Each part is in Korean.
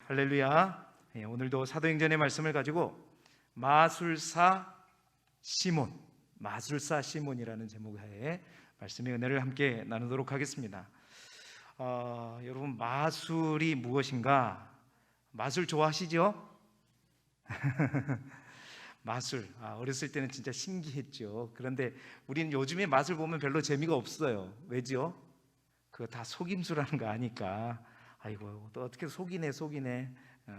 할렐루야. 오늘도 사도행전의 말씀을 가지고 마술사 시몬이라는 제목의 말씀의 은혜를 함께 나누도록 하겠습니다. 여러분, 마술이 무엇인가? 마술 좋아하시죠? 마술, 어렸을 때는 진짜 신기했죠. 그런데 우리는 요즘에 마술 보면 별로 재미가 없어요. 왜죠? 그거 다 속임수라는 거 아니까. 아이고, 또 어떻게 속이네.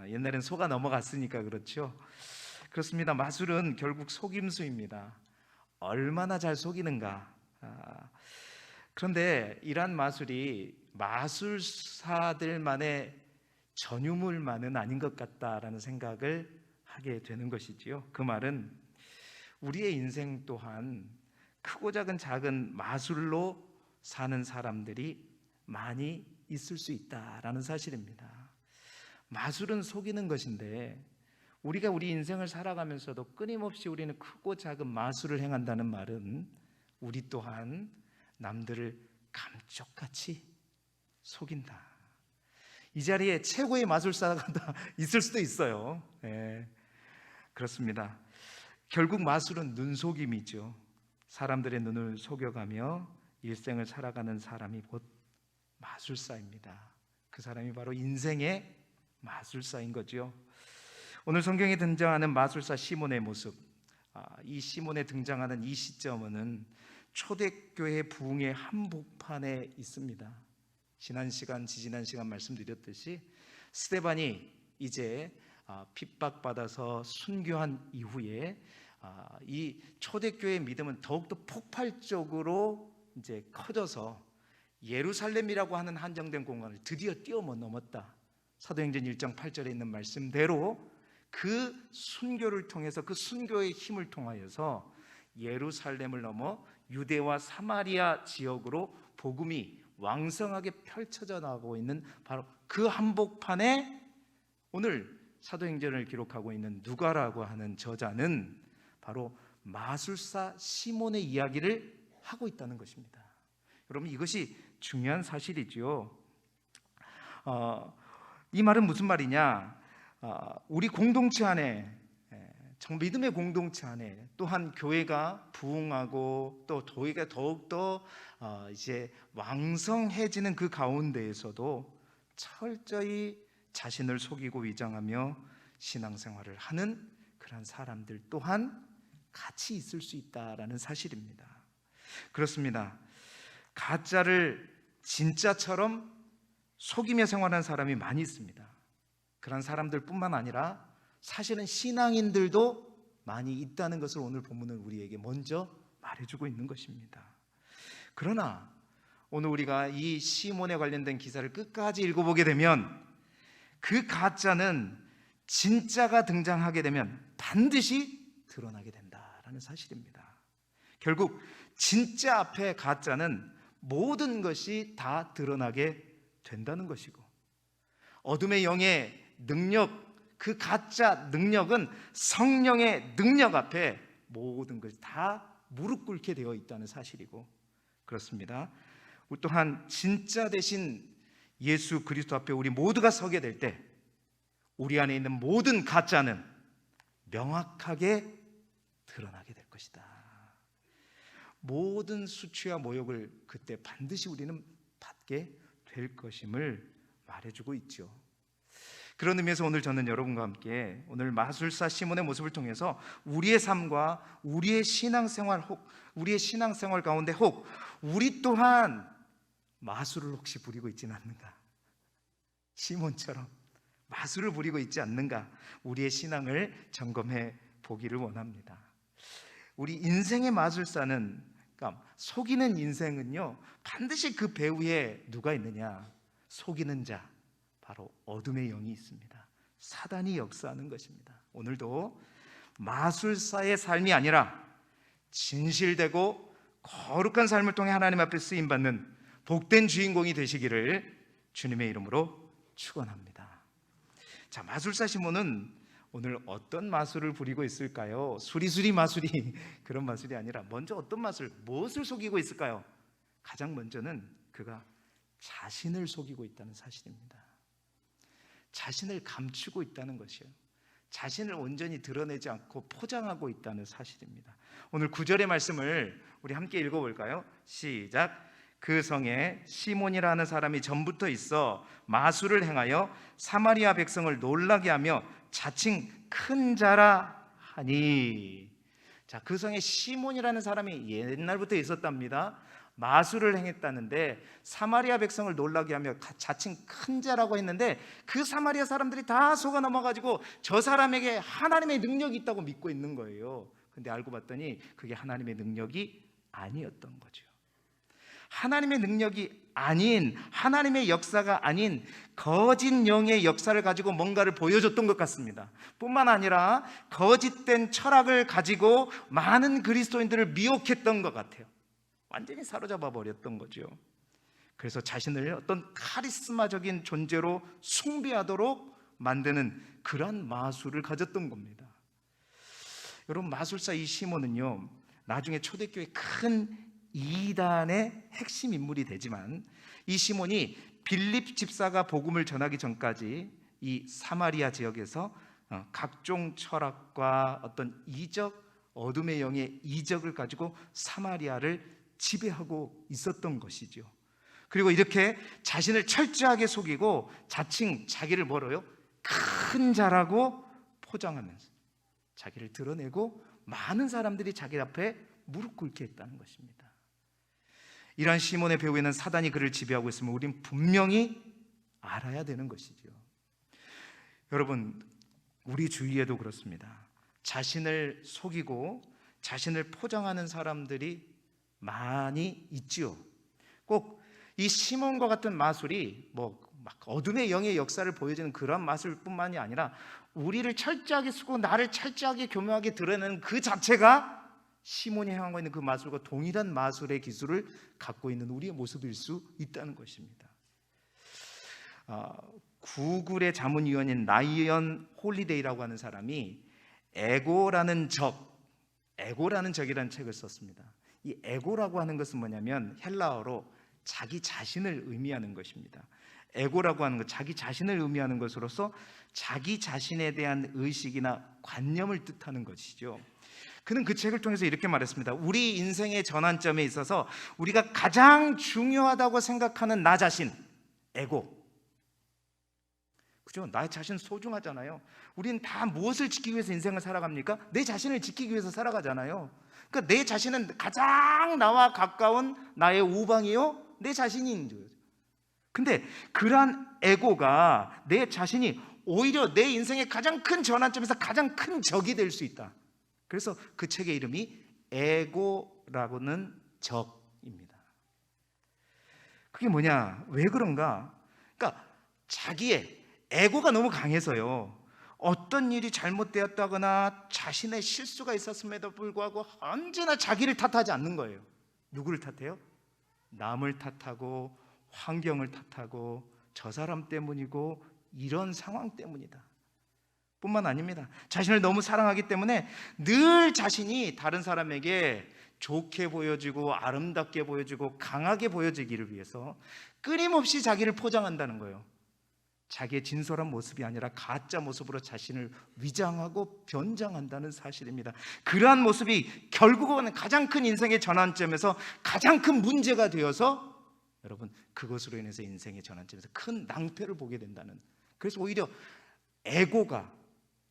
옛날엔 속아 넘어갔으니까 그렇죠. 그렇습니다. 마술은 결국 속임수입니다. 얼마나 잘 속이는가. 그런데 이러한 마술이 마술사들만의 전유물만은 아닌 것 같다라는 생각을 하게 되는 것이지요. 그 말은 우리의 인생 또한 크고 작은 마술로 사는 사람들이 많이 있을 수 있다라는 사실입니다. 마술은 속이는 것인데 우리가 우리 인생을 살아가면서도 끊임없이 우리는 크고 작은 마술을 행한다는 말은 우리 또한 남들을 감쪽같이 속인다. 이 자리에 최고의 마술사가 다 있을 수도 있어요. 그렇습니다. 결국 마술은 눈속임이죠. 사람들의 눈을 속여가며 일생을 살아가는 사람이 곧 마술사입니다. 그 사람이 바로 인생의 마술사인 거죠. 오늘 성경에 등장하는 마술사 시몬의 모습, 이 시몬에 등장하는 이 시점은 초대교회 부흥의 한복판에 있습니다. 지지난 시간 말씀드렸듯이 스데반이 이제 핍박받아서 순교한 이후에 이 초대교회의 믿음은 더욱더 폭발적으로 이제 커져서 예루살렘이라고 하는 한정된 공간을 드디어 뛰어넘었다. 사도행전 1장 8절에 있는 말씀대로 그 순교를 통해서, 그 순교의 힘을 통하여서 예루살렘을 넘어 유대와 사마리아 지역으로 복음이 왕성하게 펼쳐져 나가고 있는 바로 그 한복판에 오늘 사도행전을 기록하고 있는 누가라고 하는 저자는 바로 마술사 시몬의 이야기를 하고 있다는 것입니다. 여러분, 이것이 중요한 사실이죠. 이 말은 무슨 말이냐? 우리 공동체 안에, 믿음의 공동체 안에 또한 교회가 부흥하고 또 교회가 더욱더 이제 왕성해지는 그 가운데에서도 철저히 자신을 속이고 위장하며 신앙생활을 하는 그런 사람들 또한 같이 있을 수 있다라는 사실입니다. 그렇습니다. 가짜를 진짜처럼 속이며 생활하는 사람이 많이 있습니다. 그런 사람들뿐만 아니라 사실은 신앙인들도 많이 있다는 것을 오늘 본문은 우리에게 먼저 말해주고 있는 것입니다. 그러나 오늘 우리가 이 시몬에 관련된 기사를 끝까지 읽어보게 되면 그 가짜는 진짜가 등장하게 되면 반드시 드러나게 된다라는 사실입니다. 결국 진짜 앞에 가짜는 모든 것이 다 드러나게 된다는 것이고, 어둠의 영의 능력, 그 가짜 능력은 성령의 능력 앞에 모든 것이 다 무릎 꿇게 되어 있다는 사실이고, 그렇습니다. 또한 진짜 대신 예수 그리스도 앞에 우리 모두가 서게 될 때 우리 안에 있는 모든 가짜는 명확하게 드러나게 될 것이다. 모든 수치와 모욕을 그때 반드시 우리는 받게 될 것임을 말해주고 있죠. 그런 의미에서 오늘 저는 여러분과 함께 오늘 마술사 시몬의 모습을 통해서 우리의 삶과 우리의 신앙생활 가운데 혹 우리 또한 마술을 혹시 부리고 있지는 않는가? 시몬처럼 마술을 부리고 있지 않는가? 우리의 신앙을 점검해 보기를 원합니다. 우리 인생의 마술사는, 그러니까 속이는 인생은요, 반드시 그 배후에 누가 있느냐? 속이는 자, 바로 어둠의 영이 있습니다. 사단이 역사하는 것입니다. 오늘도 마술사의 삶이 아니라 진실되고 거룩한 삶을 통해 하나님 앞에 쓰임받는 복된 주인공이 되시기를 주님의 이름으로 축원합니다. 자, 마술사 시몬은 오늘 어떤 마술을 부리고 있을까요? 수리수리 마술이 그런 마술이 아니라 먼저 어떤 마술, 무엇을 속이고 있을까요? 가장 먼저는 그가 자신을 속이고 있다는 사실입니다. 자신을 감추고 있다는 것이에요. 자신을 온전히 드러내지 않고 포장하고 있다는 사실입니다. 오늘 9절의 말씀을 우리 함께 읽어볼까요? 시작. 그 성에 시몬이라는 사람이 전부터 있어 마술을 행하여 사마리아 백성을 놀라게 하며 자칭 큰 자라 하니. 자, 그 성에 시몬이라는 사람이 옛날부터 있었답니다. 마술을 행했다는데 사마리아 백성을 놀라게 하며 자칭 큰 자라고 했는데 그 사마리아 사람들이 다 속아 넘어가지고 저 사람에게 하나님의 능력이 있다고 믿고 있는 거예요. 근데 알고 봤더니 그게 하나님의 능력이 아니었던 거죠. 하나님의 능력이 아닌, 하나님의 역사가 아닌 거짓 영의 역사를 가지고 뭔가를 보여줬던 것 같습니다. 뿐만 아니라 거짓된 철학을 가지고 많은 그리스도인들을 미혹했던 것 같아요. 완전히 사로잡아 버렸던 거죠. 그래서 자신을 어떤 카리스마적인 존재로 숭배하도록 만드는 그러한 마술을 가졌던 겁니다. 여러분, 마술사 이 시몬은요, 나중에 초대교회 큰 이단의 핵심 인물이 되지만 이 시몬이 빌립 집사가 복음을 전하기 전까지 이 사마리아 지역에서 각종 철학과 어떤 이적, 어둠의 영의 이적을 가지고 사마리아를 지배하고 있었던 것이죠. 그리고 이렇게 자신을 철저하게 속이고 자칭 자기를 뭐로요? 큰 자라고 포장하면서 자기를 드러내고 많은 사람들이 자기 앞에 무릎 꿇게 했다는 것입니다. 이러한 시몬의 배후에는 사단이 그를 지배하고 있음을 우린 분명히 알아야 되는 것이죠. 여러분, 우리 주위에도 그렇습니다. 자신을 속이고 자신을 포장하는 사람들이 많이 있지요. 꼭 이 시몬과 같은 마술이 막 어둠의 영의 역사를 보여주는 그런 마술뿐만이 아니라 우리를 철저하게 쓰고 나를 철저하게 교묘하게 드러내는 그 자체가 시몬이 행하고 있는 그 마술과 동일한 마술의 기술을 갖고 있는 우리의 모습일 수 있다는 것입니다. 구글의 자문위원인 라이언 홀리데이라고 하는 사람이 에고라는 적이라는 책을 썼습니다. 이 에고라고 하는 것은 뭐냐면 헬라어로 자기 자신을 의미하는 것입니다. 에고라고 하는 것, 자기 자신을 의미하는 것으로서 자기 자신에 대한 의식이나 관념을 뜻하는 것이죠. 그는 그 책을 통해서 이렇게 말했습니다. 우리 인생의 전환점에 있어서 우리가 가장 중요하다고 생각하는 나 자신, 에고. 그죠? 나 자신 소중하잖아요. 우리는 다 무엇을 지키기 위해서 인생을 살아갑니까? 내 자신을 지키기 위해서 살아가잖아요. 그러니까 내 자신은 가장 나와 가까운 나의 우방이요, 내 자신인 거죠. 근데 그러한 에고가 내 자신이 오히려 내 인생의 가장 큰 전환점에서 가장 큰 적이 될 수 있다. 그래서 그 책의 이름이 에고라고는 적입니다. 그게 뭐냐? 왜 그런가? 그러니까 자기의 에고가 너무 강해서요, 어떤 일이 잘못되었다거나 자신의 실수가 있었음에도 불구하고 언제나 자기를 탓하지 않는 거예요. 누구를 탓해요? 남을 탓하고 환경을 탓하고 저 사람 때문이고 이런 상황 때문이다 뿐만 아닙니다. 자신을 너무 사랑하기 때문에 늘 자신이 다른 사람에게 좋게 보여지고 아름답게 보여지고 강하게 보여지기를 위해서 끊임없이 자기를 포장한다는 거예요. 자기의 진솔한 모습이 아니라 가짜 모습으로 자신을 위장하고 변장한다는 사실입니다. 그러한 모습이 결국은 가장 큰 인생의 전환점에서 가장 큰 문제가 되어서 여러분, 그것으로 인해서 인생의 전환점에서 큰 낭패를 보게 된다는, 그래서 오히려 에고가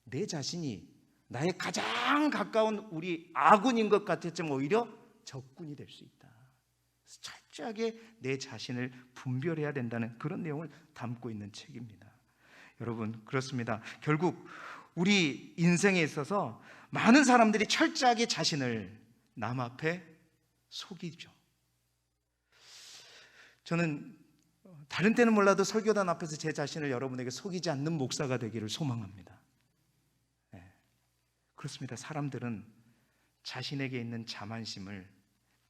내 자신이 나의 가장 가까운 우리 아군인 것 같았지만 오히려 적군이 될 수 있다. 철저하게 내 자신을 분별해야 된다는 그런 내용을 담고 있는 책입니다. 여러분, 그렇습니다. 결국 우리 인생에 있어서 많은 사람들이 철저하게 자신을 남 앞에 속이죠. 저는 다른 때는 몰라도 설교단 앞에서 제 자신을 여러분에게 속이지 않는 목사가 되기를 소망합니다. 그렇습니다. 사람들은 자신에게 있는 자만심을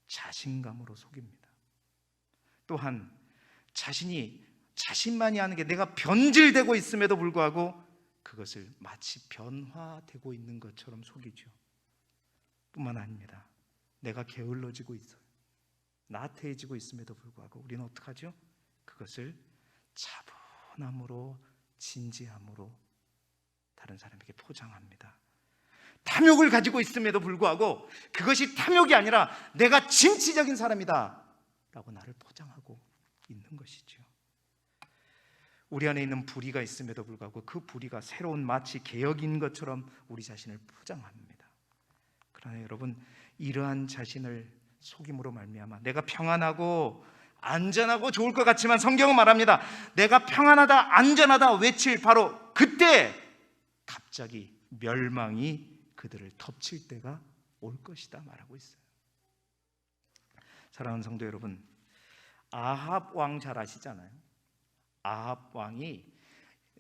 자신감으로 속입니다. 또한 자신만이 아는 게 내가 변질되고 있음에도 불구하고 그것을 마치 변화되고 있는 것처럼 속이죠. 뿐만 아닙니다. 내가 게을러지고 있어요. 나태해지고 있음에도 불구하고 우리는 어떡하죠? 그것을 차분함으로 진지함으로 다른 사람에게 포장합니다. 탐욕을 가지고 있음에도 불구하고 그것이 탐욕이 아니라 내가 진취적인 사람이다 라고 나를 포장하고 있는 것이죠. 우리 안에 있는 불의가 있음에도 불구하고 그 불의가 새로운 마치 개혁인 것처럼 우리 자신을 포장합니다. 그러나 여러분, 이러한 자신을 속임으로 말미암아 내가 평안하고 안전하고 좋을 것 같지만 성경은 말합니다. 내가 평안하다 안전하다 외칠 바로 그때 갑자기 멸망이 그들을 덮칠 때가 올 것이다 말하고 있어요. 사랑하는 성도 여러분, 아합 왕 잘 아시잖아요. 아합 왕이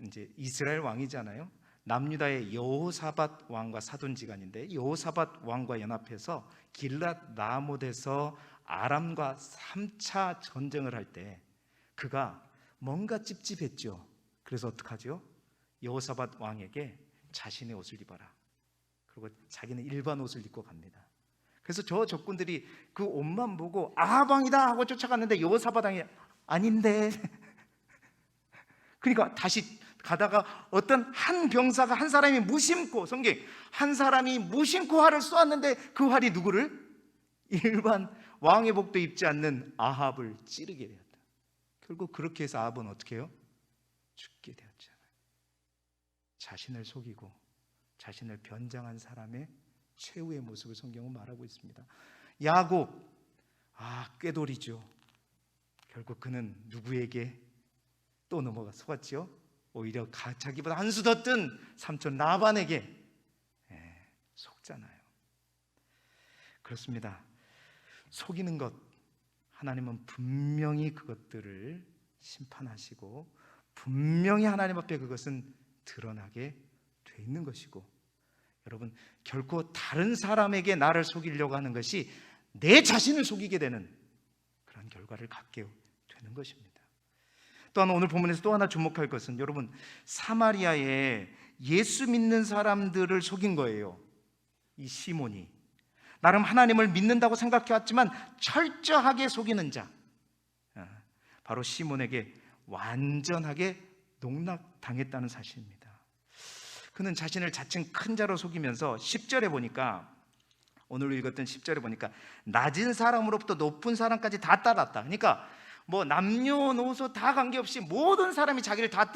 이제 이스라엘 왕이잖아요. 남유다의 여호사밧 왕과 사돈지간인데, 여호사밧 왕과 연합해서 길랏 라못에서 아람과 3차 전쟁을 할 때 그가 뭔가 찝찝했죠. 그래서 어떡하죠? 여호사밧 왕에게 자신의 옷을 입어라, 그리고 자기는 일반 옷을 입고 갑니다. 그래서 저 적군들이 그 옷만 보고 아합 왕이다 하고 쫓아갔는데 여호사밧 왕이 아닌데 그러니까 다시 가다가 어떤 한 병사가, 한 사람이 무심코, 성경 한 사람이 무심코 활을 쏘았는데 그 활이 누구를? 일반 왕의 복도 입지 않는 아합을 찌르게 되었다. 결국 그렇게 해서 아합은 어떻게 해요? 죽게 되었잖아요. 자신을 속이고 자신을 변장한 사람의 최후의 모습을 성경은 말하고 있습니다. 야곱, 꾀돌이죠. 결국 그는 누구에게 또 속았죠? 오히려 자기보다 한 수 더 뜬 삼촌 라반에게 속잖아요. 그렇습니다. 속이는 것, 하나님은 분명히 그것들을 심판하시고 분명히 하나님 앞에 그것은 드러나게 돼 있는 것이고, 여러분, 결코 다른 사람에게 나를 속이려고 하는 것이 내 자신을 속이게 되는 그런 결과를 갖게 되는 것입니다. 또한 오늘 본문에서 또 하나 주목할 것은, 여러분, 사마리아에 예수 믿는 사람들을 속인 거예요. 이 시몬이 나름 하나님을 믿는다고 생각해왔지만 철저하게 속이는 자, 바로 시몬에게 완전하게 농락당했다는 사실입니다. 그는 자신을 자칭 큰 자로 속이면서 10절에 보니까, 오늘 읽었던 10절에 보니까 낮은 사람으로부터 높은 사람까지 다 따랐다. 그러니까 뭐 남녀노소 다 관계없이 모든 사람이 자기를 다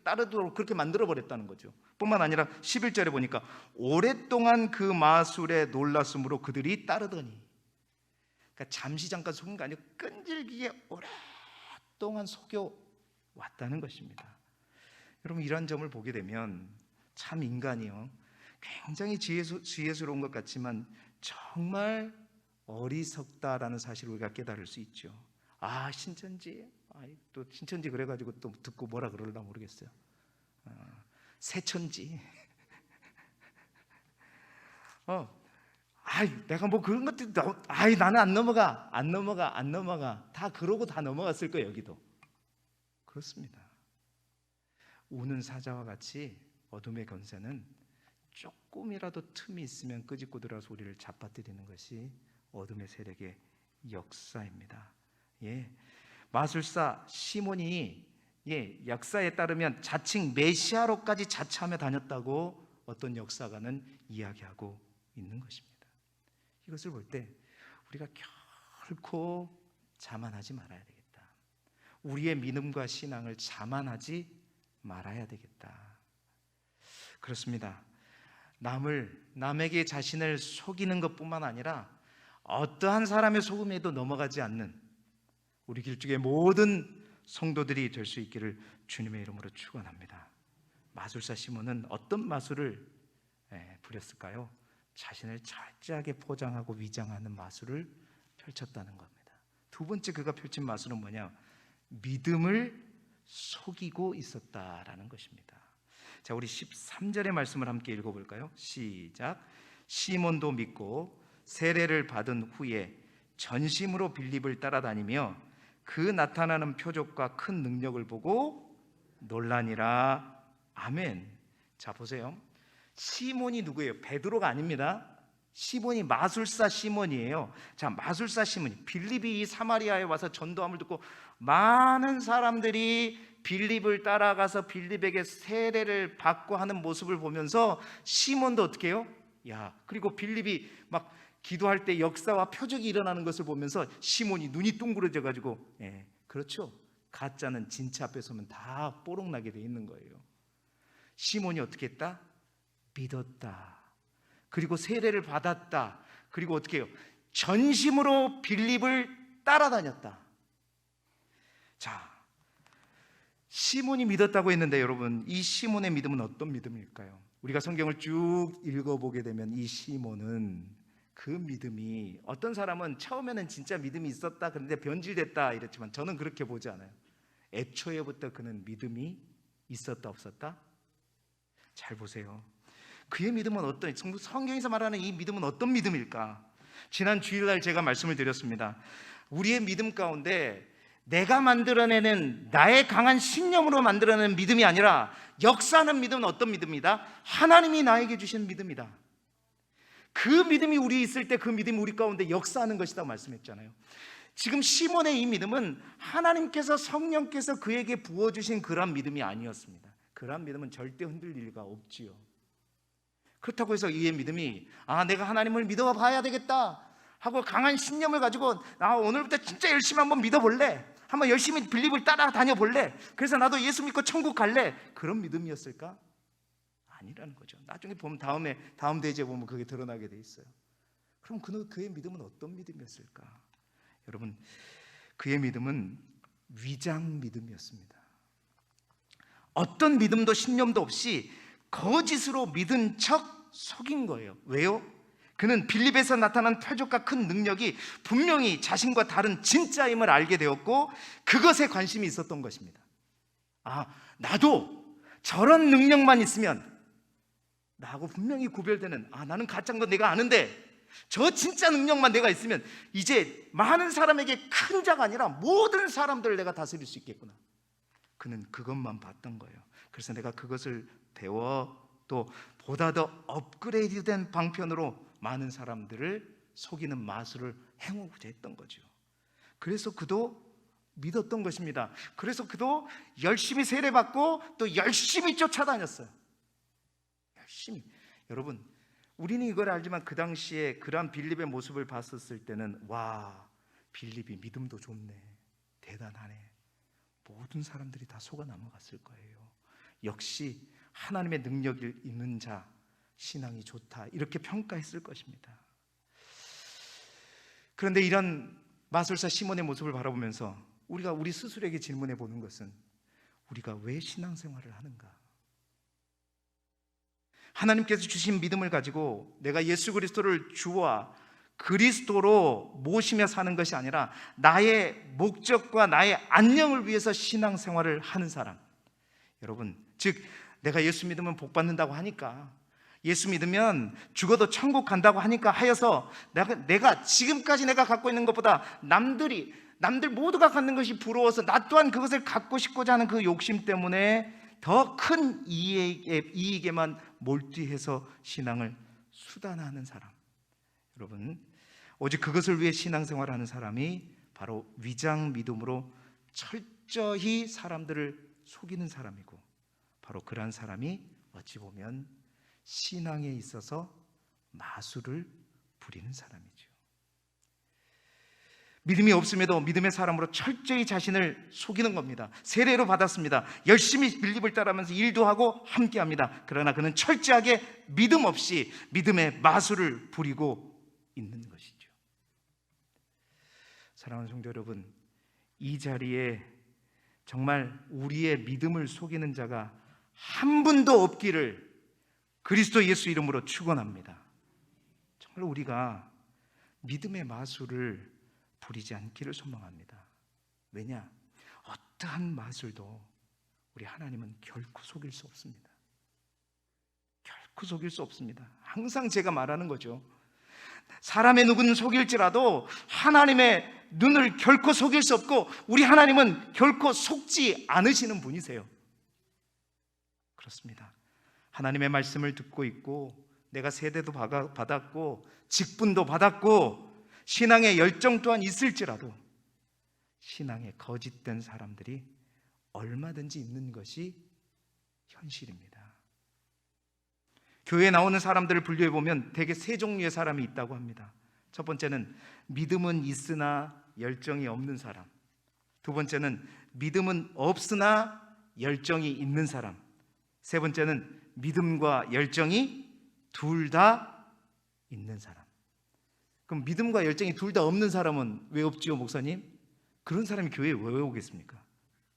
따르도록 그렇게 만들어버렸다는 거죠. 뿐만 아니라 11절에 보니까 오랫동안 그 마술에 놀랐으므로 그들이 따르더니, 그러니까 잠시 잠깐 속은 게 아니고 끈질기게 오랫동안 속여왔다는 것입니다. 여러분, 이런 점을 보게 되면 참 인간이요, 굉장히 지혜스러운 것 같지만 정말 어리석다라는 사실을 우리가 깨달을 수 있죠. 신천지, 또 신천지 그래가지고 또 듣고 뭐라 그러려나 모르겠어요. 새천지. 내가 뭐 그런 것들, 나는 안 넘어가. 다 그러고 다 넘어갔을 거예요. 여기도 그렇습니다. 우는 사자와 같이 어둠의 권세는 조금이라도 틈이 있으면 끄집고 들어서 우리를 잡아뜨리는 것이 어둠의 세력의 역사입니다. 마술사 시몬이 역사에 따르면 자칭 메시아로까지 자처하며 다녔다고 어떤 역사가는 이야기하고 있는 것입니다. 이것을 볼 때 우리가 결코 자만하지 말아야 되겠다. 우리의 믿음과 신앙을 자만하지 말아야 되겠다. 그렇습니다. 남에게 자신을 속이는 것뿐만 아니라 어떠한 사람의 속음에도 넘어가지 않는 우리 길쭉의 모든 성도들이 될 수 있기를 주님의 이름으로 축원합니다. 마술사 시몬은 어떤 마술을 부렸을까요? 자신을 철저하게 포장하고 위장하는 마술을 펼쳤다는 겁니다. 두 번째 그가 펼친 마술은 뭐냐? 믿음을 속이고 있었다라는 것입니다. 자, 우리 13절의 말씀을 함께 읽어볼까요? 시작. 시몬도 믿고 세례를 받은 후에 전심으로 빌립을 따라다니며 그 나타나는 표적과 큰 능력을 보고 놀라니라. 아멘. 자, 보세요. 시몬이 누구예요? 베드로가 아닙니다. 시몬이 마술사 시몬이에요. 자, 마술사 시몬이 빌립이 이 사마리아에 와서 전도함을 듣고 많은 사람들이 빌립을 따라가서 빌립에게 세례를 받고 하는 모습을 보면서 시몬도 어떻게 해요? 야, 그리고 빌립이 막 기도할 때 역사와 표적이 일어나는 것을 보면서 시몬이 눈이 둥그러져 가지고, 그렇죠, 가짜는 진짜 앞에 서면 다 뽀록나게 돼 있는 거예요. 시몬이 어떻게 했다? 믿었다. 그리고 세례를 받았다. 그리고 어떻게 해요? 전심으로 빌립을 따라다녔다. 자, 시몬이 믿었다고 했는데 여러분, 이 시몬의 믿음은 어떤 믿음일까요? 우리가 성경을 쭉 읽어보게 되면 이 시몬은 그 믿음이, 어떤 사람은 처음에는 진짜 믿음이 있었다 그런데 변질됐다 이랬지만 저는 그렇게 보지 않아요. 애초에부터 그는 믿음이 있었다 없었다? 잘 보세요. 그의 믿음은 어떤, 성경에서 말하는 이 믿음은 어떤 믿음일까? 지난 주일날 제가 말씀을 드렸습니다. 우리의 믿음 가운데 내가 만들어내는, 나의 강한 신념으로 만들어내는 믿음이 아니라 역사하는 믿음은 어떤 믿음이다? 하나님이 나에게 주신 믿음이다. 그 믿음이 우리 있을 때 그 믿음이 우리 가운데 역사하는 것이다 말씀했잖아요. 지금 시몬의 이 믿음은 하나님께서, 성령께서 그에게 부어주신 그런 믿음이 아니었습니다. 그런 믿음은 절대 흔들릴 리가 없지요. 그렇다고 해서 이의 믿음이, 내가 하나님을 믿어봐야 되겠다 하고 강한 신념을 가지고 오늘부터 진짜 열심히 한번 믿어볼래, 한번 열심히 빌립을 따라다녀 볼래, 그래서 나도 예수 믿고 천국 갈래, 그런 믿음이었을까? 아니라는 거죠. 나중에 보면 다음 대지에 보면 그게 드러나게 돼 있어요. 그럼 그의 믿음은 어떤 믿음이었을까? 여러분, 그의 믿음은 위장 믿음이었습니다. 어떤 믿음도 신념도 없이 거짓으로 믿은 척 속인 거예요. 왜요? 그는 빌립에서 나타난 표적과 큰 능력이 분명히 자신과 다른 진짜임을 알게 되었고 그것에 관심이 있었던 것입니다. 나도 저런 능력만 있으면, 나하고 분명히 구별되는, 나는 가짜인 거 내가 아는데 저 진짜 능력만 내가 있으면 이제 많은 사람에게 큰 자가 아니라 모든 사람들을 내가 다스릴 수 있겠구나. 그는 그것만 봤던 거예요. 그래서 내가 그것을 배워 또 보다 더 업그레이드된 방편으로 많은 사람들을 속이는 마술을 행하고자 했던 거죠. 그래서 그도 믿었던 것입니다. 그래서 그도 열심히 세례받고 또 열심히 쫓아다녔어요. 열심히. 여러분, 우리는 이걸 알지만 그 당시에 그러한 빌립의 모습을 봤었을 때는, 와, 빌립이 믿음도 좋네, 대단하네, 모든 사람들이 다 속아 넘어갔을 거예요. 역시 하나님의 능력이 있는 자, 신앙이 좋다, 이렇게 평가했을 것입니다. 그런데 이런 마술사 시몬의 모습을 바라보면서 우리가 우리 스스로에게 질문해 보는 것은, 우리가 왜 신앙생활을 하는가? 하나님께서 주신 믿음을 가지고 내가 예수 그리스도를 주와 그리스도로 모시며 사는 것이 아니라 나의 목적과 나의 안녕을 위해서 신앙생활을 하는 사람, 여러분, 즉 내가 예수 믿으면 복 받는다고 하니까, 예수 믿으면 죽어도 천국 간다고 하니까 하여서 내가 지금까지 내가 갖고 있는 것보다 남들 모두가 갖는 것이 부러워서 나 또한 그것을 갖고 싶고자 하는 그 욕심 때문에 더 큰 이익에만 몰두해서 신앙을 수단화하는 사람, 여러분, 오직 그것을 위해 신앙생활하는 사람이 바로 위장 믿음으로 철저히 사람들을 속이는 사람이고, 바로 그러한 사람이 어찌 보면 신앙에 있어서 마술을 부리는 사람이죠. 믿음이 없음에도 믿음의 사람으로 철저히 자신을 속이는 겁니다. 세례로 받았습니다. 열심히 빌립을 따라하면서 일도 하고 함께합니다. 그러나 그는 철저하게 믿음 없이 믿음의 마술을 부리고 있는 것이죠. 사랑하는 성도 여러분, 이 자리에 정말 우리의 믿음을 속이는 자가 한 분도 없기를 그리스도 예수 이름으로 축원합니다. 정말 우리가 믿음의 마술을 부리지 않기를 소망합니다. 왜냐? 어떠한 마술도 우리 하나님은 결코 속일 수 없습니다. 결코 속일 수 없습니다. 항상 제가 말하는 거죠. 사람의 눈은 속일지라도 하나님의 눈을 결코 속일 수 없고 우리 하나님은 결코 속지 않으시는 분이세요. 그렇습니다. 하나님의 말씀을 듣고 있고 내가 세대도 받았고 직분도 받았고 신앙의 열정 또한 있을지라도 신앙에 거짓된 사람들이 얼마든지 있는 것이 현실입니다. 교회에 나오는 사람들을 분류해 보면 대개 세 종류의 사람이 있다고 합니다. 첫 번째는 믿음은 있으나 열정이 없는 사람. 두 번째는 믿음은 없으나 열정이 있는 사람. 세 번째는 믿음과 열정이 둘 다 있는 사람. 그럼 믿음과 열정이 둘 다 없는 사람은 왜 없지요, 목사님? 그런 사람이 교회에 왜 오겠습니까?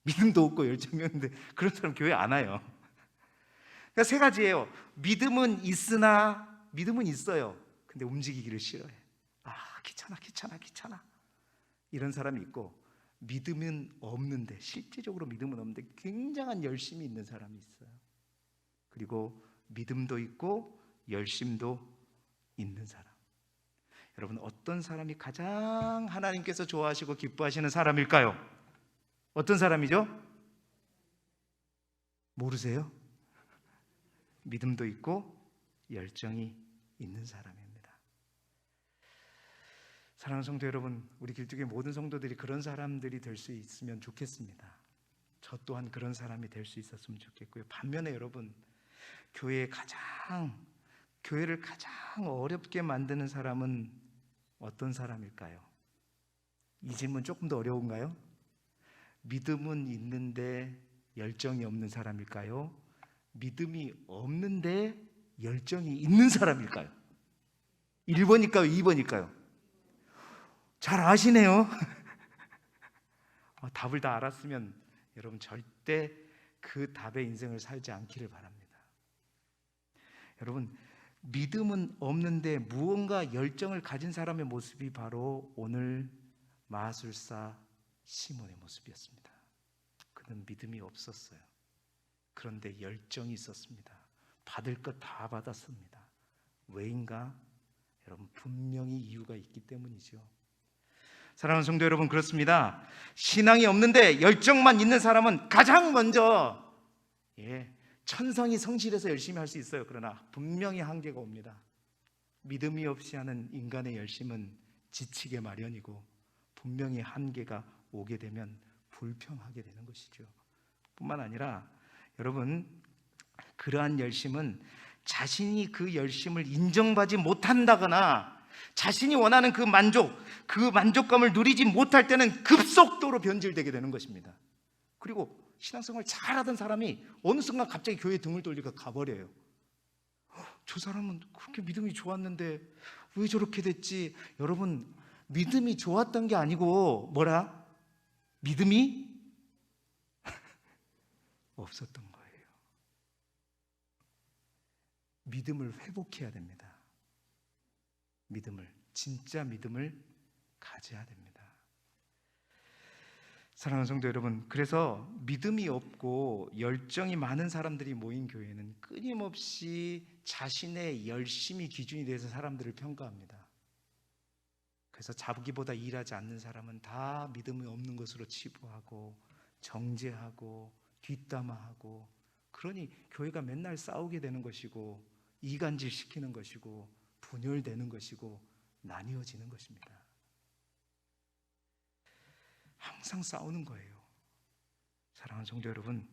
믿음도 없고 열정이 없는데 그런 사람 교회 안 와요. 그러니까 세 가지예요. 믿음은 있으나, 믿음은 있어요. 근데 움직이기를 싫어해. 귀찮아. 이런 사람이 있고, 믿음은 없는데, 실제적으로 믿음은 없는데 굉장한 열심이 있는 사람이 있어요. 그리고 믿음도 있고 열심도 있는 사람. 여러분, 어떤 사람이 가장 하나님께서 좋아하시고 기뻐하시는 사람일까요? 어떤 사람이죠? 모르세요? 믿음도 있고 열정이 있는 사람입니다. 사랑하는 성도 여러분, 우리 길쭉의 모든 성도들이 그런 사람들이 될 수 있으면 좋겠습니다. 저 또한 그런 사람이 될 수 있었으면 좋겠고요. 반면에 여러분, 교회를 가장 어렵게 만드는 사람은 어떤 사람일까요? 이 질문 조금 더 어려운가요? 믿음은 있는데 열정이 없는 사람일까요? 믿음이 없는데 열정이 있는 사람일까요? 1번일까요? 2번일까요? 잘 아시네요. 답을 다 알았으면 여러분 절대 그 답의 인생을 살지 않기를 바랍니다. 여러분, 믿음은 없는데 무언가 열정을 가진 사람의 모습이 바로 오늘 마술사 시몬의 모습이었습니다. 그는 믿음이 없었어요. 그런데 열정이 있었습니다. 받을 것 다 받았습니다. 왜인가? 여러분, 분명히 이유가 있기 때문이죠. 사랑하는 성도 여러분, 그렇습니다. 신앙이 없는데 열정만 있는 사람은 가장 먼저 천성이 성실해서 열심히 할 수 있어요. 그러나 분명히 한계가 옵니다. 믿음이 없이 하는 인간의 열심은 지치게 마련이고 분명히 한계가 오게 되면 불평하게 되는 것이죠. 뿐만 아니라 여러분, 그러한 열심은 자신이 그 열심을 인정받지 못한다거나 자신이 원하는 그 만족감을 누리지 못할 때는 급속도로 변질되게 되는 것입니다. 그리고 신앙생활 잘하던 사람이 어느 순간 갑자기 교회 등을 돌리고 가버려요. 저 사람은 그렇게 믿음이 좋았는데 왜 저렇게 됐지? 여러분, 믿음이 좋았던 게 아니고 믿음이 없었던 거예요. 믿음을 회복해야 됩니다. 진짜 믿음을 가져야 됩니다. 사랑하는 성도 여러분, 그래서 믿음이 없고 열정이 많은 사람들이 모인 교회는 끊임없이 자신의 열심이 기준이 돼서 사람들을 평가합니다. 그래서 자기보다 일하지 않는 사람은 다 믿음이 없는 것으로 치부하고 정죄하고 뒷담화하고, 그러니 교회가 맨날 싸우게 되는 것이고 이간질시키는 것이고 분열되는 것이고 나뉘어지는 것입니다. 항상 싸우는 거예요. 사랑하는 성도 여러분,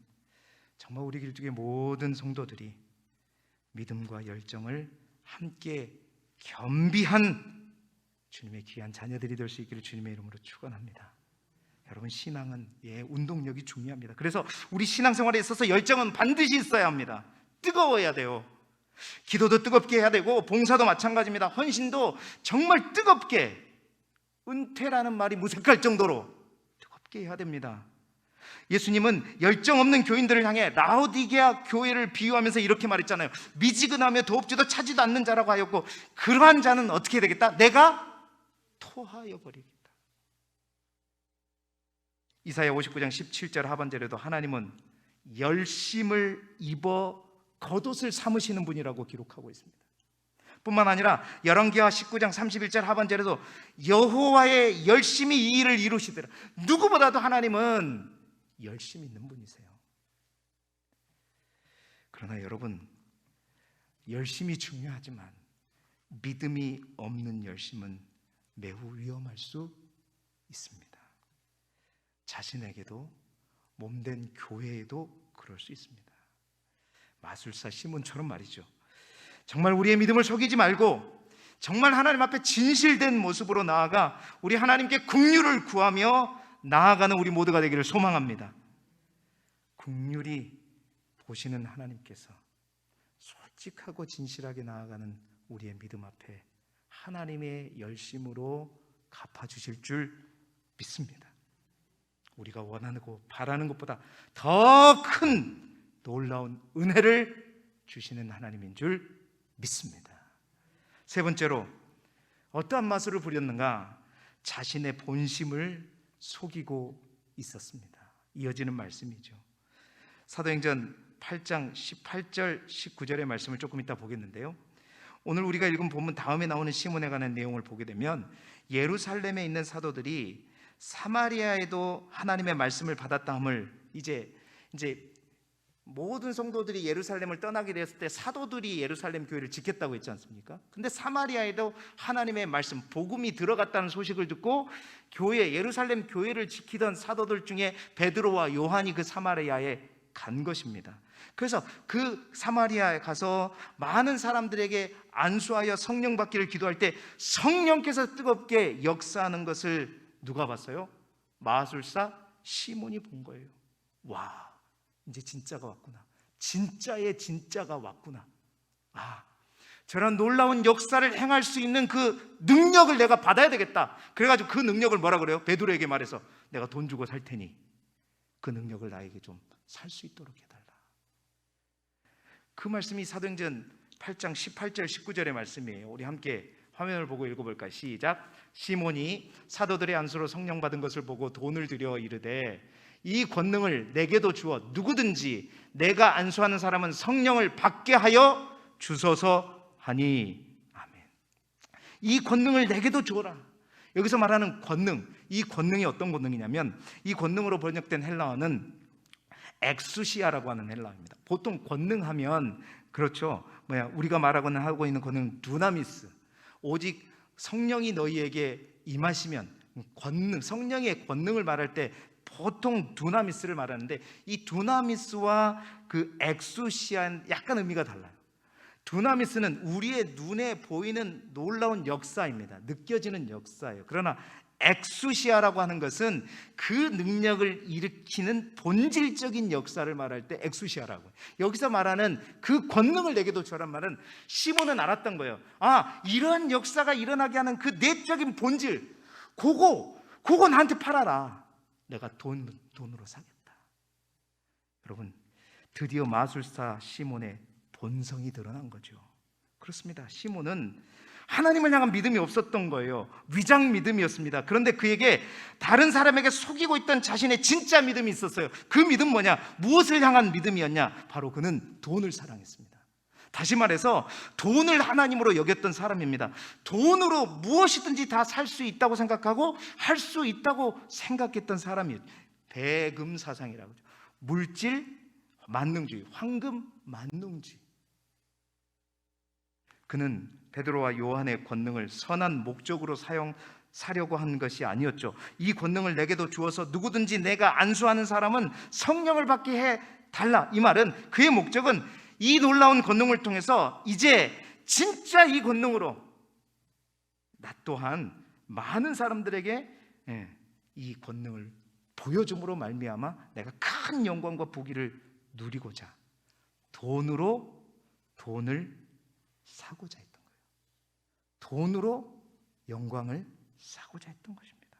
정말 우리 길쭉의 모든 성도들이 믿음과 열정을 함께 겸비한 주님의 귀한 자녀들이 될 수 있기를 주님의 이름으로 축원합니다. 여러분, 신앙은 운동력이 중요합니다. 그래서 우리 신앙생활에 있어서 열정은 반드시 있어야 합니다. 뜨거워야 돼요. 기도도 뜨겁게 해야 되고 봉사도 마찬가지입니다. 헌신도 정말 뜨겁게, 은퇴라는 말이 무색할 정도로 뜨겁게 해야 됩니다. 예수님은 열정 없는 교인들을 향해 라오디게아 교회를 비유하면서 이렇게 말했잖아요. 미지근하며 더웁지도 차지도 않는 자라고 하였고, 그러한 자는 어떻게 되겠다? 내가 토하여 버리겠다. 이사야 59장 17절 하반절에도 하나님은 열심을 입어 겉옷을 삼으시는 분이라고 기록하고 있습니다. 뿐만 아니라 열왕기하 19장 31절 하반절에도 여호와의 열심히 이 일을 이루시더라. 누구보다도 하나님은 열심히 있는 분이세요. 그러나 여러분, 열심이 중요하지만 믿음이 없는 열심은 매우 위험할 수 있습니다. 자신에게도 몸된 교회에도 그럴 수 있습니다. 마술사 시몬처럼 말이죠. 정말 우리의 믿음을 속이지 말고 정말 하나님 앞에 진실된 모습으로 나아가 우리 하나님께 긍휼을 구하며 나아가는 우리 모두가 되기를 소망합니다. 긍휼히 보시는 하나님께서 솔직하고 진실하게 나아가는 우리의 믿음 앞에 하나님의 열심으로 갚아주실 줄 믿습니다. 우리가 원하고 바라는 것보다 더 큰 놀라운 은혜를 주시는 하나님인 줄 믿습니다. 세 번째로 어떠한 마술을 부렸는가? 자신의 본심을 속이고 있었습니다. 이어지는 말씀이죠. 사도행전 8장 18절 19절의 말씀을 조금 이따 보겠는데요, 오늘 우리가 읽은 본문 다음에 나오는 시몬에 관한 내용을 보게 되면 예루살렘에 있는 사도들이 사마리아에도 하나님의 말씀을 받았다함을 이제 모든 성도들이 예루살렘을 떠나게 되었을 때 사도들이 예루살렘 교회를 지켰다고 했지 않습니까? 근데 사마리아에도 하나님의 말씀, 복음이 들어갔다는 소식을 듣고 예루살렘 교회를 지키던 사도들 중에 베드로와 요한이 그 사마리아에 간 것입니다. 그래서 그 사마리아에 가서 많은 사람들에게 안수하여 성령 받기를 기도할 때 성령께서 뜨겁게 역사하는 것을 누가 봤어요? 마술사 시몬이 본 거예요. 와, 이제 진짜가 왔구나. 진짜의 진짜가 왔구나. 저런 놀라운 역사를 행할 수 있는 그 능력을 내가 받아야 되겠다. 그래가지고 그 능력을 뭐라 그래요? 베드로에게 말해서 내가 돈 주고 살 테니 그 능력을 나에게 좀 살 수 있도록 해달라. 그 말씀이 사도행전 8장 18절 19절의 말씀이에요. 우리 함께 화면을 보고 읽어볼까요? 시작. 시몬이 사도들의 안수로 성령 받은 것을 보고 돈을 들여 이르되 이 권능을 내게도 주어 누구든지 내가 안수하는 사람은 성령을 받게 하여 주소서 하니. 아멘. 이 권능을 내게도 주어라. 여기서 말하는 권능, 이 권능이 어떤 권능이냐면 이 권능으로 번역된 헬라어는 엑수시아라고 하는 헬라어입니다. 보통 권능하면 그렇죠, 우리가 하고 있는 권능 두나미스, 오직 성령이 너희에게 임하시면 권능, 성령의 권능을 말할 때 보통 두나미스를 말하는데 이 두나미스와 그 엑수시아는 약간 의미가 달라요. 두나미스는 우리의 눈에 보이는 놀라운 역사입니다. 느껴지는 역사예요. 그러나 엑수시아라고 하는 것은 그 능력을 일으키는 본질적인 역사를 말할 때 엑수시아라고. 여기서 말하는 그 권능을 내게도 주라는 말은 시몬은 알았던 거예요. 이러한 역사가 일어나게 하는 그 내적인 본질, 그거 나한테 팔아라. 내가 돈으로 사겠다. 여러분, 드디어 마술사 시몬의 본성이 드러난 거죠. 그렇습니다. 시몬은 하나님을 향한 믿음이 없었던 거예요. 위장 믿음이었습니다. 그런데 그에게 다른 사람에게 속이고 있던 자신의 진짜 믿음이 있었어요. 그 믿음 뭐냐? 무엇을 향한 믿음이었냐? 바로 그는 돈을 사랑했습니다. 다시 말해서 돈을 하나님으로 여겼던 사람입니다. 돈으로 무엇이든지 다 살 수 있다고 생각하고 할 수 있다고 생각했던 사람이에요. 배금 사상이라고 하죠. 물질 만능주의, 황금 만능주의. 그는 베드로와 요한의 권능을 선한 목적으로 사려고 한 것이 아니었죠. 이 권능을 내게도 주어서 누구든지 내가 안수하는 사람은 성령을 받게 해달라. 이 말은 그의 목적은 이 놀라운 권능을 통해서 이제 진짜 이 권능으로 나 또한 많은 사람들에게 이 권능을 보여줌으로 말미암아 내가 큰 영광과 부귀를 누리고자 돈으로 돈을 사고자 했던 거예요. 돈으로 영광을 사고자 했던 것입니다.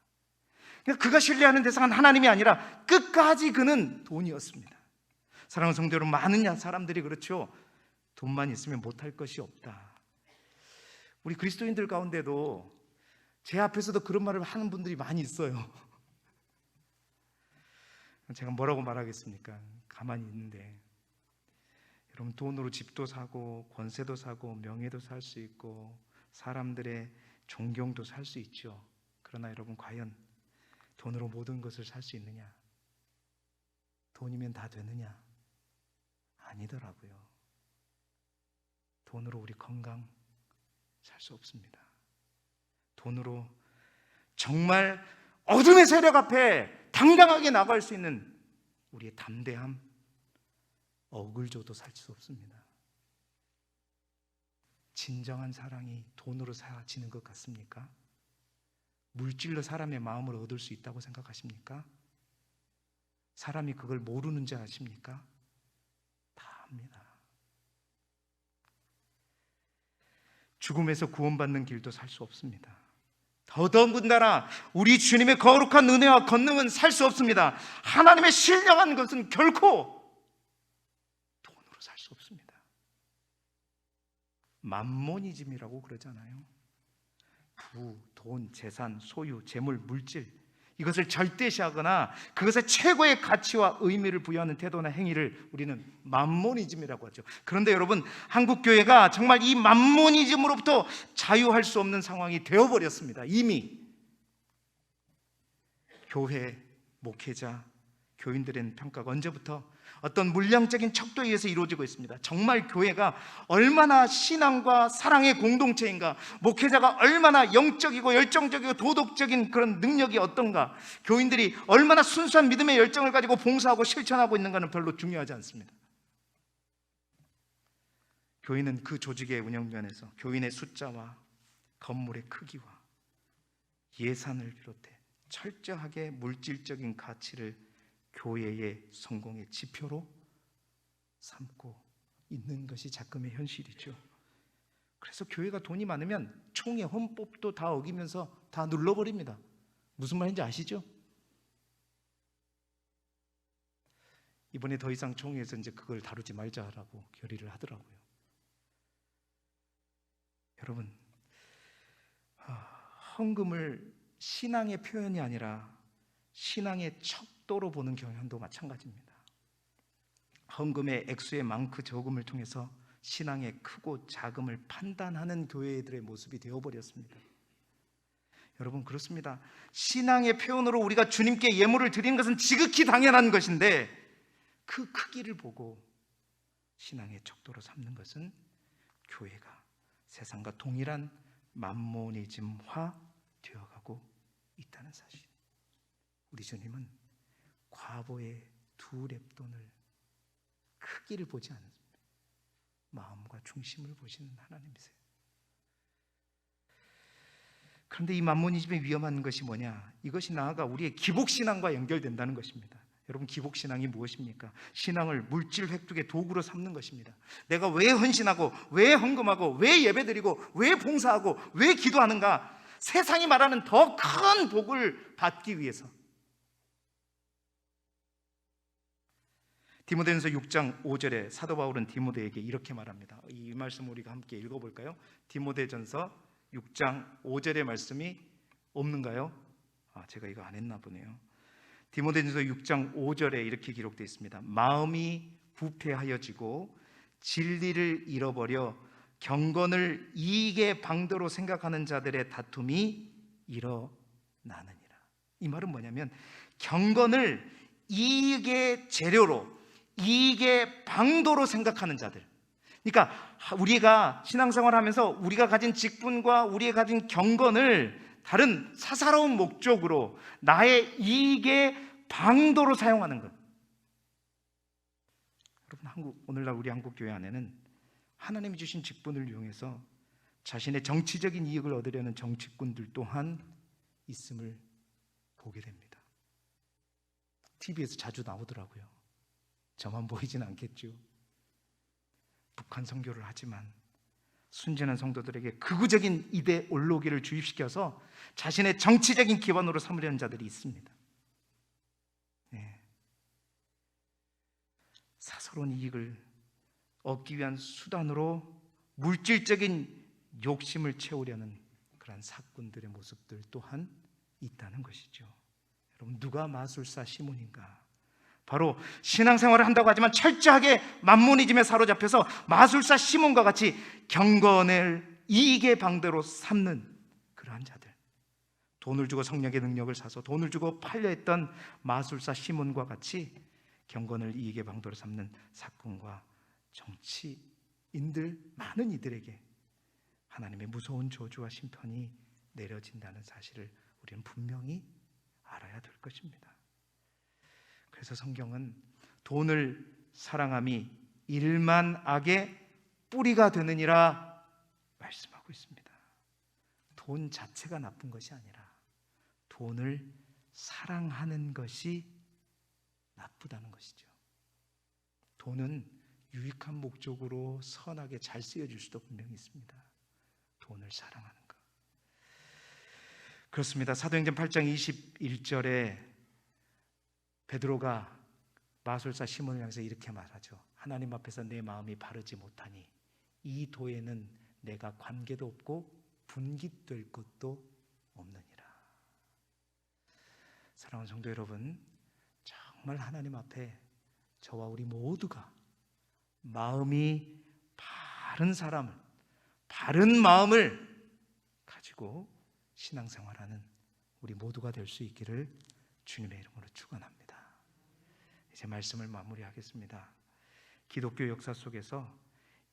그러니까 그가 신뢰하는 대상은 하나님이 아니라 끝까지 그는 돈이었습니다. 사랑하는 성도 여러분, 많은 사람들이 그렇죠. 돈만 있으면 못할 것이 없다. 우리 그리스도인들 가운데도 제 앞에서도 그런 말을 하는 분들이 많이 있어요. 제가 뭐라고 말하겠습니까? 가만히 있는데 여러분, 돈으로 집도 사고 권세도 사고 명예도 살 수 있고 사람들의 존경도 살 수 있죠. 그러나 여러분, 과연 돈으로 모든 것을 살 수 있느냐? 돈이면 다 되느냐? 아니더라고요. 돈으로 우리 건강 살 수 없습니다. 돈으로 정말 어둠의 세력 앞에 당당하게 나갈 수 있는 우리의 담대함, 억을 줘도 살 수 없습니다. 진정한 사랑이 돈으로 사지는 것 같습니까? 물질로 사람의 마음을 얻을 수 있다고 생각하십니까? 사람이 그걸 모르는지 아십니까? 다 압니다. 죽음에서 구원받는 길도 살 수 없습니다. 더더군다나 우리 주님의 거룩한 은혜와 권능은 살 수 없습니다. 하나님의 신령한 것은 결코 돈으로 살 수 없습니다. 맘모니즘이라고 그러잖아요. 부, 돈, 재산, 소유, 재물, 물질, 이것을 절대시하거나 그것의 최고의 가치와 의미를 부여하는 태도나 행위를 우리는 맘모니즘이라고 하죠. 그런데 여러분, 한국교회가 정말 이 맘모니즘으로부터 자유할 수 없는 상황이 되어버렸습니다. 이미 교회, 목회자, 교인들의 평가가 언제부터 어떤 물량적인 척도에 의해서 이루어지고 있습니다. 정말 교회가 얼마나 신앙과 사랑의 공동체인가, 목회자가 얼마나 영적이고 열정적이고 도덕적인 그런 능력이 어떤가, 교인들이 얼마나 순수한 믿음의 열정을 가지고 봉사하고 실천하고 있는가는 별로 중요하지 않습니다. 교인은 그 조직의 운영면에서 교인의 숫자와 건물의 크기와 예산을 비롯해 철저하게 물질적인 가치를 교회의 성공의 지표로 삼고 있는 것이 작금의 현실이죠. 그래서 교회가 돈이 많으면 총회 헌법도 다 어기면서 다 눌러버립니다. 무슨 말인지 아시죠? 이번에 더 이상 총회에서 이제 그걸 다루지 말자라고 결의를 하더라고요. 여러분, 헌금을 신앙의 표현이 아니라 신앙의 척도로 보는 경향도 마찬가지입니다. 헌금의 액수의 많고 적음을 통해서 신앙의 크고 작음을 판단하는 교회들의 모습이 되어버렸습니다. 여러분, 그렇습니다. 신앙의 표현으로 우리가 주님께 예물을 드리는 것은 지극히 당연한 것인데, 그 크기를 보고 신앙의 척도로 삼는 것은 교회가 세상과 동일한 맘모니즘화 되어가고 있다는 사실. 우리 주님은 과보의 2렙돈을 크기를 보지 않습니다. 마음과 중심을 보시는 하나님이세요. 그런데 이 맘모니즘의 위험한 것이 뭐냐? 이것이 나아가 우리의 기복신앙과 연결된다는 것입니다. 여러분, 기복신앙이 무엇입니까? 신앙을 물질 획득의 도구로 삼는 것입니다. 내가 왜 헌신하고, 왜 헌금하고, 왜 예배드리고, 왜 봉사하고, 왜 기도하는가? 세상이 말하는 더 큰 복을 받기 위해서. 디모데전서 6장 5절에 사도 바울은 디모데에게 이렇게 말합니다. 이 말씀 우리가 함께 읽어볼까요? 디모데전서 6장 5절의 말씀이 없는가요? 제가 이거 안 했나 보네요. 디모데전서 6장 5절에 이렇게 기록되어 있습니다. 마음이 부패하여지고 진리를 잃어버려 경건을 이익의 방도로 생각하는 자들의 다툼이 일어나느니라. 이 말은 뭐냐면, 경건을 이익의 재료로, 이익의 방도로 생각하는 자들. 그러니까 우리가 신앙생활 하면서 우리가 가진 직분과 우리가 가진 경건을 다른 사사로운 목적으로, 나의 이익의 방도로 사용하는 것. 여러분, 오늘날 우리 한국 교회 안에는 하나님이 주신 직분을 이용해서 자신의 정치적인 이익을 얻으려는 정치꾼들 또한 있음을 보게 됩니다. TV에서 자주 나오더라고요. 저만 보이진 않겠죠. 북한 선교를 하지만 순전한 성도들에게 극우적인 이데올로기를 주입시켜서 자신의 정치적인 기반으로 삼으려는 자들이 있습니다. 사사로운 이익을 얻기 위한 수단으로 물질적인 욕심을 채우려는 그런 사꾼들의 모습들 또한 있다는 것이죠. 여러분, 누가 마술사 시몬인가? 바로 신앙생활을 한다고 하지만 철저하게 맘모니즘에 사로잡혀서 마술사 시몬과 같이 경건을 이익의 방도로 삼는 그러한 자들, 돈을 주고 성령의 능력을 사서 돈을 주고 팔려 했던 마술사 시몬과 같이 경건을 이익의 방도로 삼는 사건과 정치인들, 많은 이들에게 하나님의 무서운 저주와 심판이 내려진다는 사실을 우리는 분명히 알아야 될 것입니다. 그래서 성경은 돈을 사랑함이 일만 악의 뿌리가 되느니라 말씀하고 있습니다. 돈 자체가 나쁜 것이 아니라 돈을 사랑하는 것이 나쁘다는 것이죠. 돈은 유익한 목적으로 선하게 잘 쓰여질 수도 분명히 있습니다. 돈을 사랑하는 것. 그렇습니다. 사도행전 8장 21절에 베드로가 마술사 시몬을 향해서 이렇게 말하죠. 하나님 앞에서 내 마음이 바르지 못하니 이 도에는 내가 관계도 없고 분깃될 것도 없느니라. 사랑하는 성도 여러분, 정말 하나님 앞에 저와 우리 모두가 마음이 바른 사람을, 바른 마음을 가지고 신앙생활하는 우리 모두가 될 수 있기를 주님의 이름으로 축원합니다. 이제 말씀을 마무리하겠습니다. 기독교 역사 속에서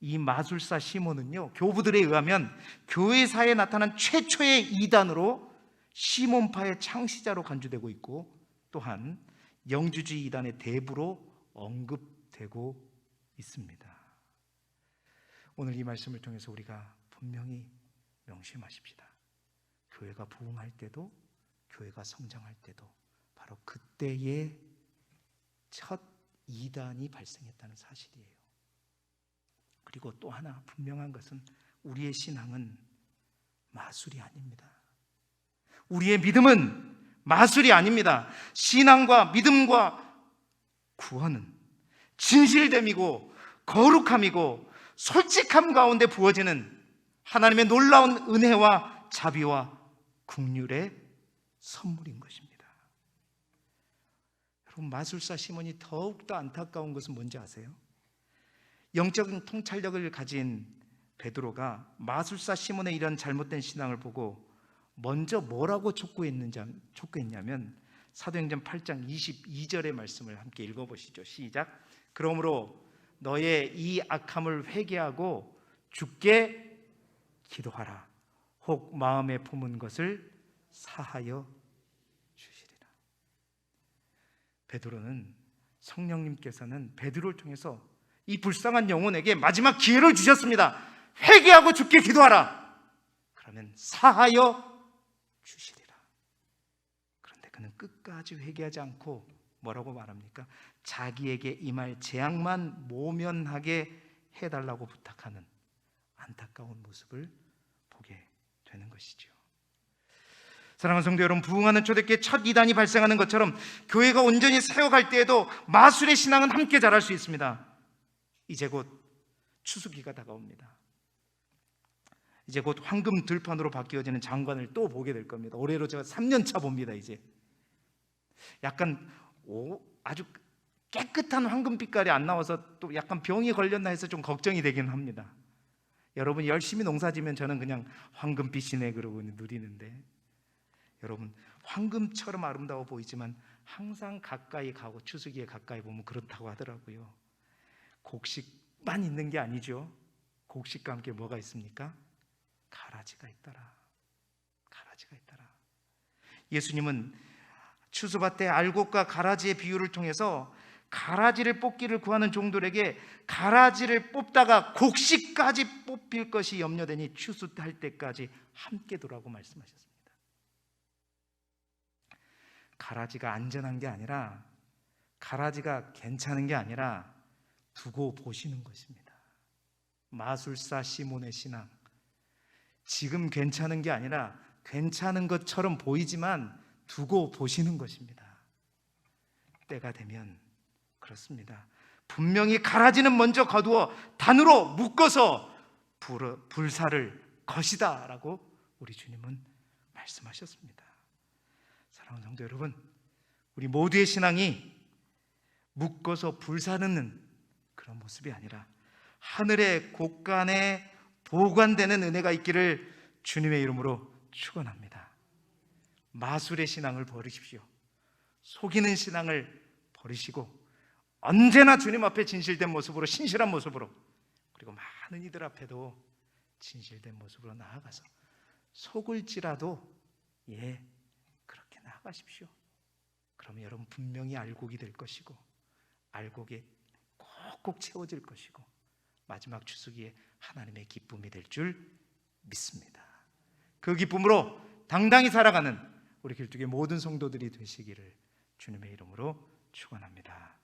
이 마술사 시몬은요, 교부들에 의하면 교회사에 나타난 최초의 이단으로 시몬파의 창시자로 간주되고 있고, 또한 영주주의 이단의 대부로 언급되고 있습니다. 오늘 이 말씀을 통해서 우리가 분명히 명심하십시다. 교회가 부흥할 때도, 교회가 성장할 때도 바로 그때의 첫 이단이 발생했다는 사실이에요. 그리고 또 하나 분명한 것은 우리의 신앙은 마술이 아닙니다. 우리의 믿음은 마술이 아닙니다. 신앙과 믿음과 구원은 진실됨이고 거룩함이고 솔직함 가운데 부어지는 하나님의 놀라운 은혜와 자비와 긍휼의 선물인 것입니다. 여러분, 마술사 시몬이 더욱더 안타까운 것은 뭔지 아세요? 영적인 통찰력을 가진 베드로가 마술사 시몬의 이런 잘못된 신앙을 보고 먼저 뭐라고 촉구했냐면 사도행전 8장 22절의 말씀을 함께 읽어보시죠. 시작. 그러므로 너의 이 악함을 회개하고 주께 기도하라. 혹 마음에 품은 것을 사하여 주시리라. 베드로는, 성령님께서는 베드로를 통해서 이 불쌍한 영혼에게 마지막 기회를 주셨습니다. 회개하고 주께 기도하라. 그러면 사하여 주시리라. 그런데 그는 끝까지 회개하지 않고 뭐라고 말합니까? 자기에게 임할 재앙만 모면하게 해달라고 부탁하는 안타까운 모습을 보게 되는 것이죠. 사랑하는 성도 여러분, 부흥하는 초대교회 첫 이단이 발생하는 것처럼 교회가 온전히 세워갈 때에도 마술의 신앙은 함께 자랄 수 있습니다. 이제 곧 추수기가 다가옵니다. 이제 곧 황금 들판으로 바뀌어지는 장관을 또 보게 될 겁니다. 올해로 제가 3년차 봅니다. 이제 약간 아주 깨끗한 황금빛깔이 안 나와서 또 약간 병이 걸렸나 해서 좀 걱정이 되긴 합니다. 여러분 열심히 농사지면 저는 그냥 황금빛이네 그러고 누리는데, 여러분 황금처럼 아름다워 보이지만 항상 가까이 가고 추수기에 가까이 보면 그렇다고 하더라고요. 곡식만 있는 게 아니죠. 곡식과 함께 뭐가 있습니까? 가라지가 있더라. 가라지가 있더라. 예수님은 추수밭에 알곡과 가라지의 비유를 통해서 가라지를 뽑기를 구하는 종들에게 가라지를 뽑다가 곡식까지 뽑힐 것이 염려되니 추수할 때까지 함께 두라고 말씀하셨습니다. 가라지가 안전한 게 아니라, 가라지가 괜찮은 게 아니라 두고 보시는 것입니다. 마술사 시몬의 신앙, 지금 괜찮은 게 아니라 괜찮은 것처럼 보이지만 두고 보시는 것입니다. 때가 되면 그렇습니다. 분명히 가라지는 먼저 거두어 단으로 묶어서 불사를 것이다 라고 우리 주님은 말씀하셨습니다. 사랑하는 성도 여러분, 우리 모두의 신앙이 묶어서 불사르는 그런 모습이 아니라 하늘의 곳간에 보관되는 은혜가 있기를 주님의 이름으로 축원합니다. 마술의 신앙을 버리십시오. 속이는 신앙을 버리시고 언제나 주님 앞에 진실된 모습으로, 신실한 모습으로, 그리고 많은 이들 앞에도 진실된 모습으로 나아가서 속을지라도 그렇게 나아가십시오. 그러면 여러분 분명히 알곡이 될 것이고 알곡이 꼭꼭 채워질 것이고 마지막 추수기에 하나님의 기쁨이 될 줄 믿습니다. 그 기쁨으로 당당히 살아가는 우리 길쭉의 모든 성도들이 되시기를 주님의 이름으로 축원합니다.